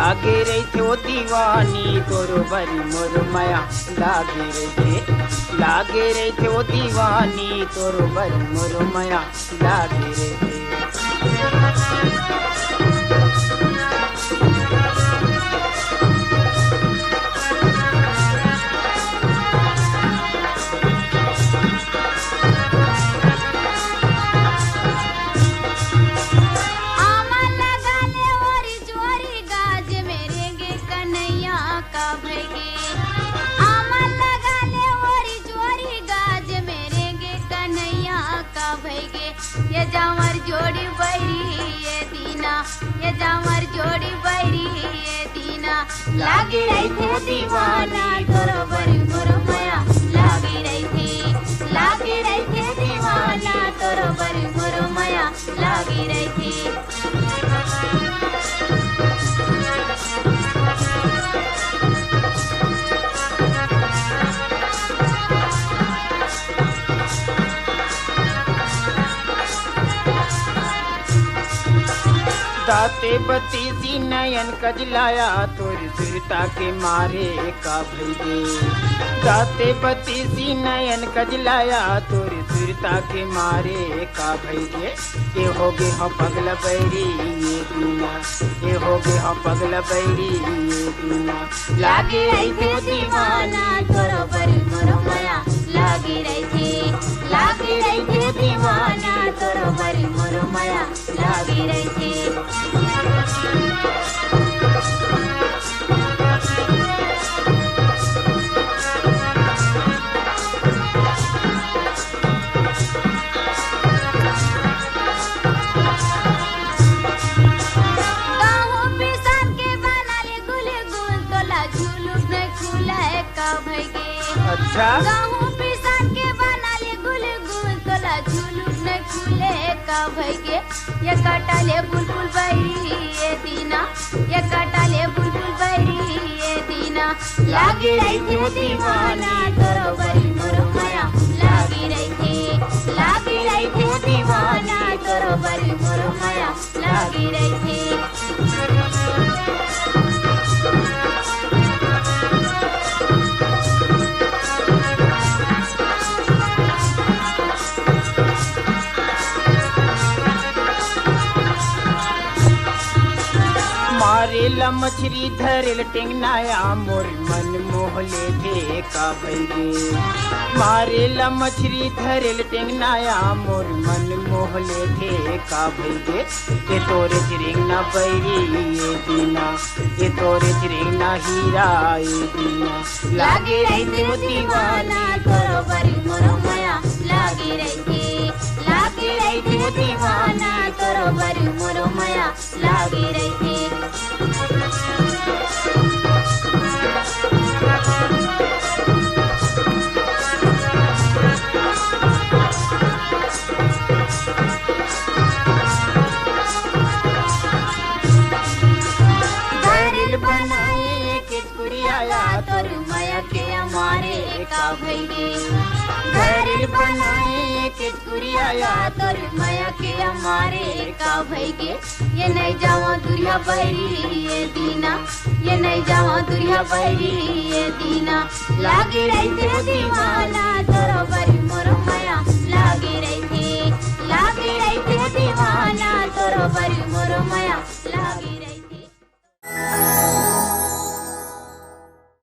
लागे रही थे वो दीवानी तोरो बरी मोर माया लागे रही थे, लागे रही थे वो दीवानी तोरो बरी मोर माया लागे रही थे। ये जामर जोड़ी बैरी ये दीना, ये जामर जोड़ी बैरी ये दीना। लागी रही थे दीवाना तोरो बरी मोर माया लागी रही थी, लागी रही थे दीवाना तोरो बरी मोर माया लागी रही थी। दाते बतीसी नयन कजलाया तोरी सुरता के मारे का भैगे, दाते बतीसी नयन कजलाया तोरी सुरता के मारे का भैगे। ये हो गे हो पगला बैरी ये दीना, ये हो गे हो पगला बैरी ये दीना। लागी रही थे दीवाना तोरो बरी मोर माया लागी रही थी, लागी रही थे दीवाना तोरो बरी मोर माया लागी रही थी। अच्छा गाँव पिसान के बना ले गुल गुल तोला झुलुक न खुले का भैगे। ये कटाले बुलबुल बैरी ये दीना, ये कटाले बुलबुल बैरी ये दीना। लागी रही थी वो दीवाना तोरो बरी मोर माया लागी रही थी, लागी रही थी वो दीवाना तोरो बरी मोर माया लागी रही थी। मारेला मछली धरेल टेंगनाया मोर मन मोहले थे का भैगे। मारेला मछली धरेल टेंगनाया मोर मन मोहले थे का भैगे। ये तोरे चिरिंगना बैरी ये दीना, ये तोरे चिरिंगना हीरा ये दीना। लागी रही थी वो दीवाना तोरो बरी मोर माया लागी रही थी, लागी रही थी वो दीवाना तोरो बरी मोर माया लागी रही थी। बनाए के कुरियाया तोर माया के हमारे का भैगे। घरिल बनाए के कुरियाया तोर माया के हमारे का भैगे। ये नहीं जावा दुरिया बैरी ये दीना, ये नहीं जावा दुरिया बैरी ये दीना। लागी रही थे दीवाना तोरो